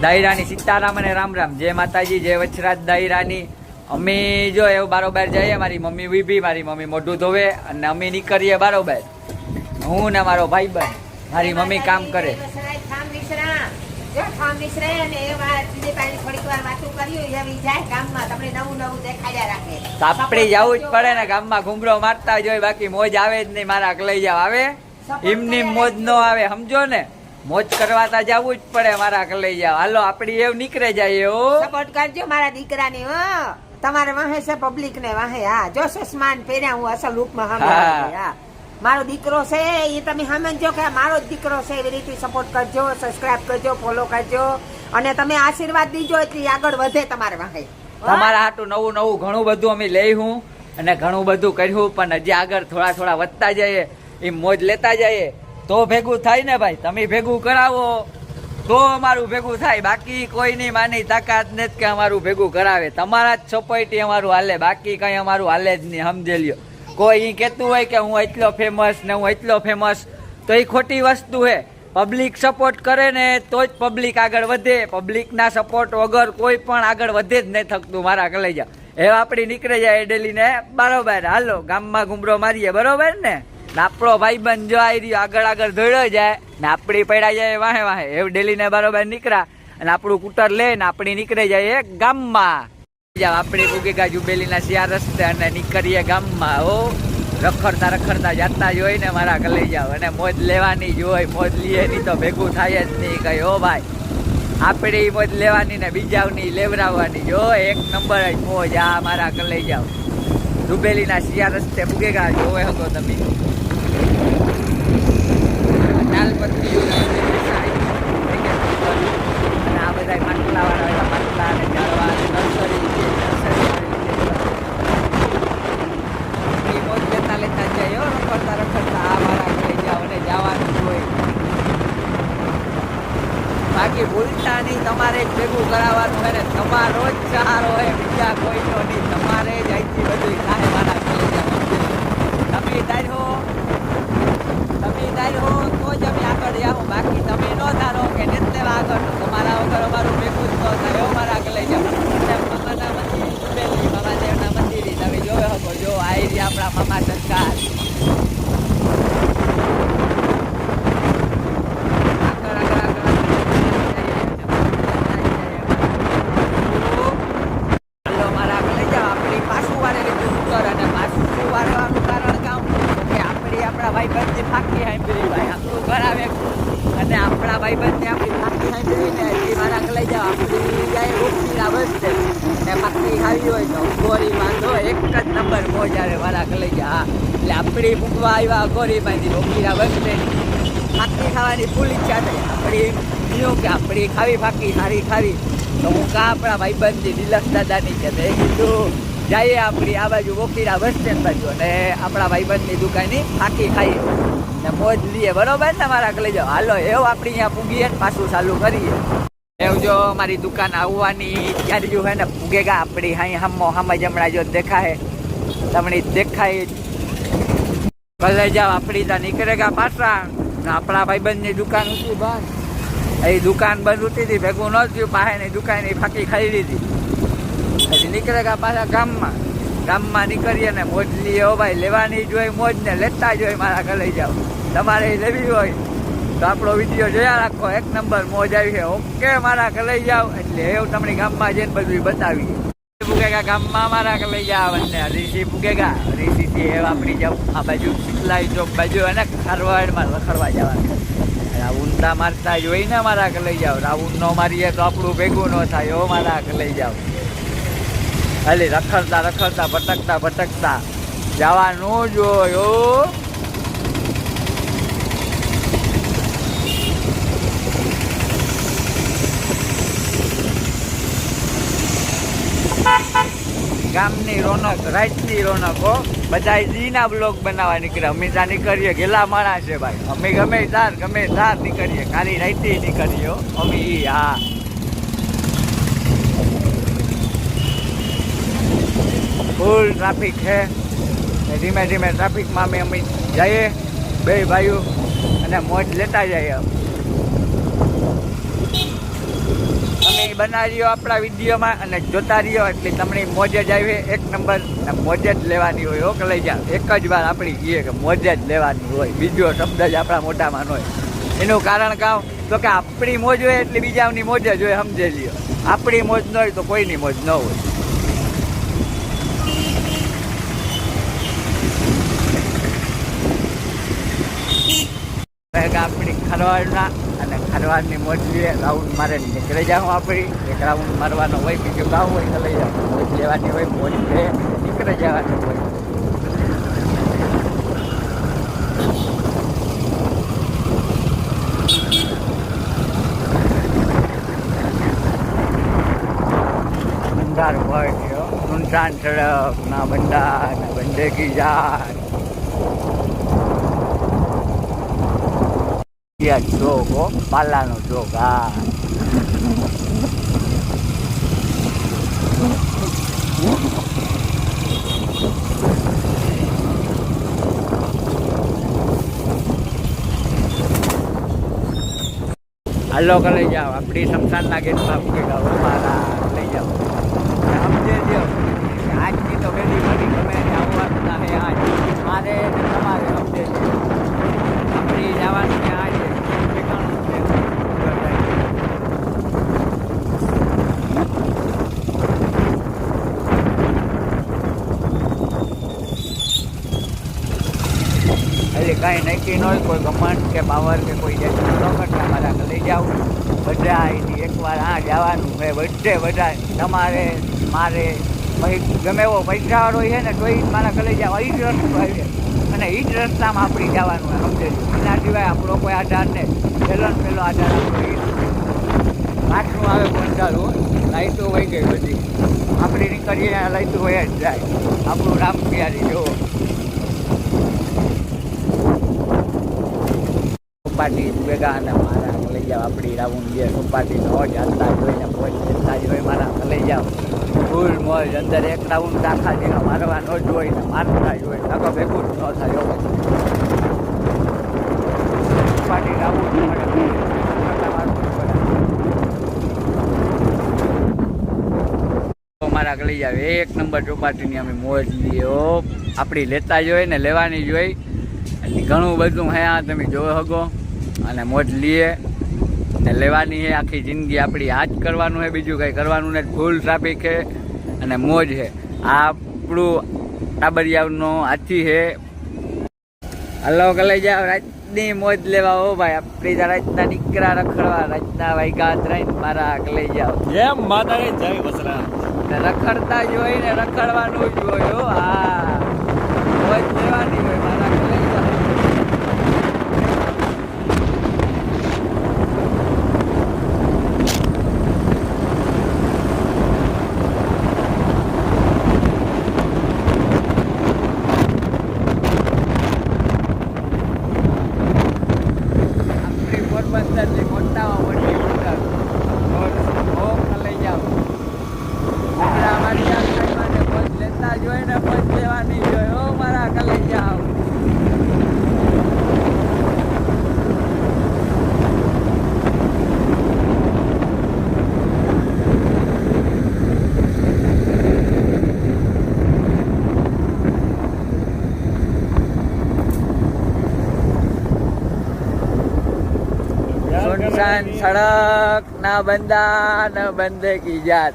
દાયરાની સીતારામ અને રામ રામ. જય માતાજી, જય વચરાજ દાયરાની. અમે જો એવું બારોબાર જઈએ, મારી મમ્મી ઊભી, મારી મમ્મી મોઢું ધોવે અને અમે નીકળીએ બારોબાર. હું ને મારો ભાઈ બહેન, મારી મમ્મી કામ કરે. આપણે જવું જ પડે ને, ગામમાં ઘૂમરો મારતા જ હોય, બાકી મોજ આવે જ નહીં. મારા લઈ જાવ આવે એમની મોજ ન આવે, સમજો ને. મોજ કરવાતા જવું જ પડે, મારા લઈ જાવ. હાલો આપડી એવું નીકળે જાય. સપોર્ટ કરજો મારા દીકરાને. તમારે વાહે છે પબ્લિક ને વાહે. હા જો સસમાન પહેર્યા હું અસલ રૂપમાં. હા મારો દીકરો છે એ તમે સમજો કે મારો જ દીકરો છે. એવી રીતે સપોર્ટ કરજો, સબસ્ક્રાઇબ કરજો, ફોલો કરજો અને તમે આશીર્વાદ દીજો એટલે આગળ વધે તમારે વાહે. તમારા હાટું નવું નવું ઘણું બધું અમે લઈ હું અને ઘણું બધું કર્યું, પણ હજી આગળ થોડા થોડા વધતા જઈએ, એ મોજ લેતા જઈએ તો ભેગું થાય ને ભાઈ. તમે ભેગું કરાવો તો અમારું ભેગું થાય, બાકી કોઈની માની તાકાત નથી કે અમારું ભેગું કરાવે. તમારા જ સપોર્ટથી અમારું હાલે, બાકી કઈ અમારું હાલે જ નહીં, સમજે લ્યો. કોઈ કહેતું હોય કે હું એટલો ફેમસ ને હું એટલો ફેમસ, તો એ ખોટી વસ્તુ છે. પબ્લિક સપોર્ટ કરે ને તો જ પબ્લિક આગળ વધે. પબ્લિકના સપોર્ટ વગર કોઈ પણ આગળ વધે જ નહીં થકતું. મારા કલાઈ જા એ આપણી નીકળી જાય ડેલી ને બરોબર. હાલો ગામમાં ઘૂમરો મારીએ, બરોબર ને. આપણો ભાઈ બંધ જો આવી રહ્યો આગળ આગળ દોડ્યો જાય ને આપડી પડ્યા જાય વાહે વાહે. એવું ડેલી ને બરોબર નીકળ્યા અને આપણું કૂટર લઈને આપણી નીકળી જાય ગામમાં. આપણી કુકીકા જુબેલી ના શિયાર રસ્તે અને નીકળીએ ગામમાં. ઓ રખડતા રખડતા જતા જ હોય ને મારા લઈ જાવ. અને મોજ લેવાની જ હોય, મોજ લઈએ નહીં તો ભેગું થાય જ નહીં કઈ. ઓ ભાઈ આપણી મોજ લેવાની ને બીજાની લેવરાવવાની જો એક નંબર જ મોજ. આ મારા લઈ જાવ જુબેલી ના શિયાર રસ્તે કુકીકા જોવે હતો તમે. તાલપત્રી અને આ બધા માટલા વાળા માટલા અને ઝાડવા અને નર્સરી મોજ લેતા લેતા જાય. રખડતા રખડતા આ મારા લઈ જાવ અને જવાનું હોય. બાકી ભૂલતા નહીં, તમારે જ ભેગું કરાવવાનું હોય ને. તમારો જ સહારો હોય, બીજા કોઈનો નહીં. તમારે જ અહીંથી બધું થાય મારા લઈ જાવ. તમે ધારો તો જ અમે આગળ જાઓ, બાકી તમે ન ધારો કે નથી લેવા આગળ તમારા વગર અમારું ભેગું જ ન થાય. મારા આગળ લઈ જાઓ. મામાના મંદિર જુબેલી, મામાદેવના મંદિર તમે જોવે શકો. જો આવી રહ્યા આપણા મામા સરકાર. મારા આગળ લઈ જાઓ. આપણી પાછું વારે લીધું ઉત્તર અને પાછું શું વારવાનું કારણ કામ કે આપણા ભાઈ બંધ ફાંકી સાંભળી ભાઈ આપણું ઘર આવે અને આપણા ભાઈ બંધને આપણી ફાંકી સાંભળીને એ મારા લઈ જાવ. આપણી જાય રોકીના બસશે ને ફાંકી ખાવી હોય તો ગોરી બાંધો એક જ નંબર મોજ આવે મારા લઈ જા. હા એટલે આપણી મૂકવા આવ્યા ગોરી બાંધી રોકીના બસશે ફાંકી ખાવાની ફૂલ ઈચ્છા થઈ. આપણી કહ્યું કે આપણી ખાવી ફાંકી સારી ખાવી તો હું કા આપણા ભાઈ બંધી ડિલક્ષ દાદાની છે. મેં કીધું જઈએ આપણી આ બાજુ વોકીરા બસ સ્ટેન્ડ બાજુ અને આપણા ભાઈબંધની દુકાનની ફાંકી ખાઈએ ને મોજ લઈએ, બરોબર ને મારા લઈ જાઓ. હાલો એવું આપણી અહીંયા પૂગીએ ને પાછું ચાલુ કરીએ. એવું જો મારી દુકાન આવવાની ત્યારે જો હે ને પૂગેગા આપણી હાઈ હમો હમ જમણા જો દેખાય તમને દેખાય લઈ જાઓ. આપણી ત્યાં નીકળેગા પાછા ને આપણા ભાઈબંધની દુકાન હતી બસ. એ દુકાન બંધ હતી હતી, ભેગું ન થયું. પાસેની દુકાનની ફાંકી ખાઈ લીધી. પછી નીકળેગા પાછા ગામમાં નીકળીએ ને મોજ લઈએ. હો ભાઈ લેવાની જ હોય મોજ ને લેતા જ હોય મારા ઘરે લઈ જાઓ. તમારે લેવી હોય તો આપણો વિડીયો જોયા રાખો. એક નંબર મોજ આવી છે. ઓકે મારા ઘરે લઈ જાઓ. એટલે એવું તમને ગામમાં જઈને બધું બતાવી પૂગેગા ગામમાં મારા ઘરે લઈ જાવ અને રીસી પૂગેગા. રીસીથી એવું આપણી જાવ આ બાજુ સિતલાઈ ચોક બાજુ અને ખારવાડમાં રખડવા જવાનું. રાઉન્ડા મારતા જ હોય ને મારા ઘરે લઈ જાઓ. રાઉન્ડ ન મારીએ તો આપણું ભેગું ન થાય. હો મારા ઘરે લઈ જાઓ. ખાલી રખડતા રખડતા ભટકતા ભટકતા જવાનું જોયો. ગામની રોનક, રાતની રોનકો. બધા જીના બ્લોગ બનાવવા નીકળે. અમે ત્યાં નીકળીએ ગેલા માણા છે ભાઈ. અમે ગમે તાર નીકળીએ. ખાલી રાતે નીકળીએ અમે. હા ફૂલ ટ્રાફિક છે. ધીમે ધીમે ટ્રાફિકમાં અમે જઈએ બે ભાઈઓ અને મોજ લેતા જઈએ. બનાવી રહ્યો આપણા વિડીયોમાં અને જોતા રહ્યો એટલે તમને મોજ જ આવી એક નંબર મોજ જ લેવાની હોય હો કલેજા. એક જ વાર આપણી કહીએ કે મોજ જ લેવાની હોય, બીજો શબ્દ જ આપણા મોઢામાં ન હોય. એનું કારણ કામ તો કે આપણી મોજ હોય એટલે બીજાની મોજ જ હોય, સમજે લ્યો. આપણી મોજ ન હોય તો કોઈની મોજ ન હોય. આપણી ખરવાડના અને ખરવાડની મોજ લઈએ, રાઉન્ડ મારે નીકળી જાઉં. આપણી એક રાઉન્ડ મારવાનો હોય, બીજું ગામ હોય તો લઈ જાઉં. મોજ લેવાની હોય, મોજ લે નીકળી જવાની હોય. બંધાર હોય સુનસાન સડક ના બંડા ના બંડે કી જાય ચોક હો, પાલાનો ચોક. હા હાલો કે લઈ જાઓ આપણી શમશાનના ગેટમાં મૂકી જાઓ મારા લઈ જાઓ. સમજે જો આજની તો વેલી મારી ગમે આવવાનું ના હે આજ મારે ને તમારે સમજે આપણી જવાનું ને આજે ઠેકાણું છે. એટલે કાંઈ નક્કી ન હોય, કોઈ કમાન્ડ કે પાવર કે કોઈ કરતા મારા લઈ જાઉં. બધા અહીંથી એકવાર આ જવાનું છે બધે બધા તમારે મારે પછી ગમે એવો પૈસાવાળો છે ને તો એ મારા લઈ જાવ. એ જ રસ્તો આવે અને એ જ રસ્તામાં આપણી જવાનું હોય, સમજે. એના સિવાય આપણો કોઈ આધાર ને પહેલો આધાર આપણો કાચનું આવે બંધારું લાઈટો વહી ગઈ બધી આપણી નીકળીએ લાઈટો વહી જ જાય. આપણું રામ પ્યારી જોવો સોપાટી ભેગા અને મારા લઈ જાઓ. આપણી રાઉન્ડ જે સોપાટી મોજ હાલતા જોઈને મોજ લેતા જ હોય મારા લઈ જાઓ. ફૂલ મોજ અંદર એક રાઉન્ડ આખા જેનો મારવાનો જ હોય ને મારતા જ હોય, નકો ભેગું જ ન થાય. સોપાટી રાઉન્ડ મારા લઈ જાવ એક નંબર ચોપાટીની અમે મોજ લઈએ. આપણી લેતા જ હોય ને લેવાની જ હોય. ઘણું બધું હે આ તમે જોઈ શકો અને મોજ લઈએ ને લેવાની છે. આખી જિંદગી આપણી આ જ કરવાનું છે, બીજું કંઈ કરવાનું નથી. ફૂલ ટ્રાફિક છે અને મોજ છે. આ આપણું ટાબરિયાનો હાથી છે. હલો કે લઈ જાઓ રાતની મોજ લેવા. હો ભાઈ આપણી રાતના નીકળા રખડવા, રાતના વાગ્યા ત્રણ મારા લઈ જાઓ. જેમ માતાને જય વસરા રખડતા જ હોય ને રખડવાનું જ હોય. હો હા મોજ લેવાની હોય મારા લઈ જાઓ. સડક ના બંદા ન બંદે કી જાત.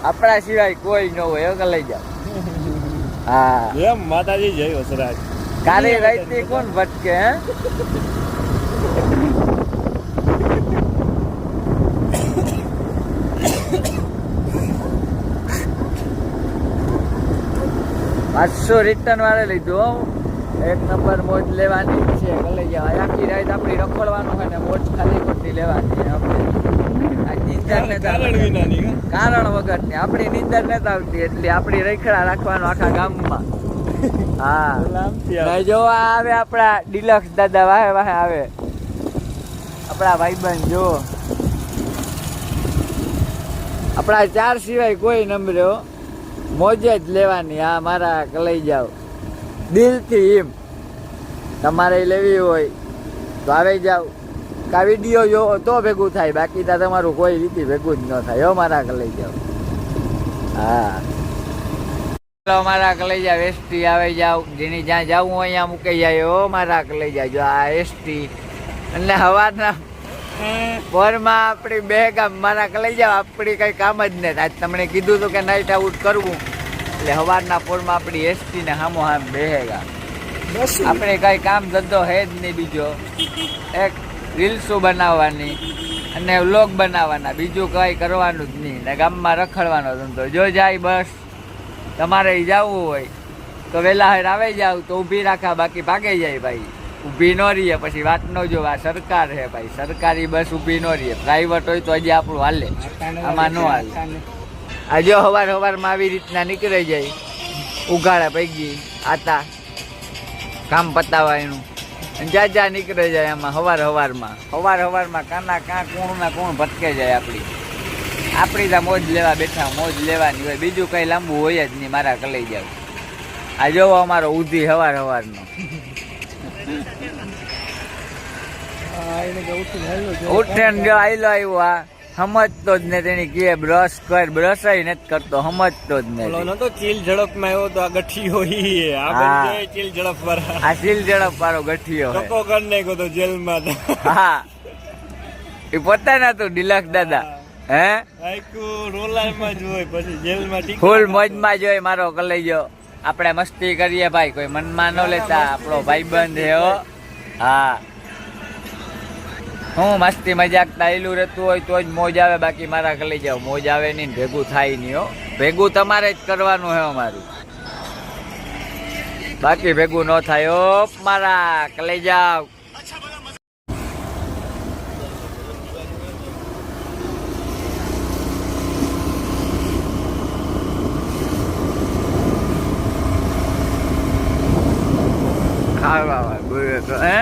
આપણા સિવાય કોઈ ન હોય કે લઈ જાઓ. હા એમ માતાજી જય વસરાજ. કાલે રાતથી કોણ ભટકે હે? પાંચસો રિટર્ન વાળે લીધું. એક નંબર મોજ લેવાની છે. લઈ જાવ આખી રાત આપણી રખડવાનું હોય ને મોજ ખાલી ખોટી લેવાની. કારણ વગર ની આપણી નીંદર નથી આવતી એટલે આપણી રખડા રાખવાનું આખા ગામમાં. હા જોવા આવે આપણા ડિલક્સ દાદા વાહે વાહે આવે આપણા ભાઈબંધ. જો આપણા ચાર સિવાય કોઈ નંબરે મોજ જ લેવાની. હા મારા લઈ જાવ દિલથી. એમ તમારે લેવી હોય તો આવી જાવ કા વિડીયો જોવો તો ભેગું થાય, બાકી તો તમારું કોઈ રીતે ભેગું જ ન થાય. હો મારા લઈ જાઓ. હા મારા લઈ જાવ, એસટી આવે જાવ, જેની જ્યાં જવું હોય અહીંયા મૂકી જાય. હો મારા લઈ જાજો. આ એસટી અને હવારના ભોરમાં આપણી બે કામ મારા લઈ જાવ, આપણી કઈ કામ જ નહીં. આજ તમને કીધું હતું કે નાઇટ આઉટ કરવું, એટલે સવારના પોરમાં આપણી એસટી ને હામો હામ બેહેગા. આપણે કઈ કામ ધંધો હે જ નહીં બીજો, એક રીલ્સો બનાવવાની અને વ્લોગ બનાવવાના, બીજું કઈ કરવાનું જ નહીં. ને ગામમાં રખડવાનો ધંધો. જો જાય બસ તમારે જવું હોય તો વહેલા હેર આવી જાવ તો ઊભી રાખા, બાકી ભાગે જાય ભાઈ. ઊભી ન રહીએ પછી વાત ન જો. આ સરકાર છે ભાઈ, સરકારી બસ ઊભી ન રહીએ. પ્રાઇવેટ હોય તો હજી આપણું હાલે, આમાં ન હાલે. આ જો સવારમાં આવી રીતના નીકળી જાય, ઉઘાડા પૈકી આતા કામ પતાવા એનું, જ્યાં નીકળી જાય આમાં સવારમાં કાના કાં કોણ ના કોણ ભટકે જાય. આપણી ત્યાં મોજ લેવા બેઠા, મોજ લેવાની હોય, બીજું કઈ લાંબુ હોય જ નહીં. મારા કલાઈ જાવ. આ જોવો અમારો ઉધી સવારનો ઉઠે જો આયલો આવ્યો. આ સમજતો જ ને તેની કે બ્રશ કર, બ્રશ નથી કરતો, સમજતો જ નહીં. તો ચીલ ઝડપ માં આવ્યો તો આ ગઠિયો ચીલ ઝડપ વાળા, આ ચીલ ઝડપ વાળો ગઠિયો ટકો કરી નાખ્યો તો જેલમાં. હા એ પોતાના તું ડિલક્સ દાદા. હે રોલારમાં જ હોય, પછી જેલમાં ફૂલ મોજમાં જ હોય મારો કલેજો. આપણે મસ્તી કરીએ ભાઈ, કોઈ મનમાં ન લેતા, આપણો ભાઈબંધ છે. હો હા હું મસ્તી મજાક તાયલું રહેતું હોય તો જ મોજ આવે, બાકી મારા કલી જાવ મોજ આવે નહીં, ભેગું થાય નહીં. હો ભેગું તમારે જ કરવાનું હે અમારું, બાકી ભેગું ન થાય. હો મારા કલી જાવ. ખાવા હે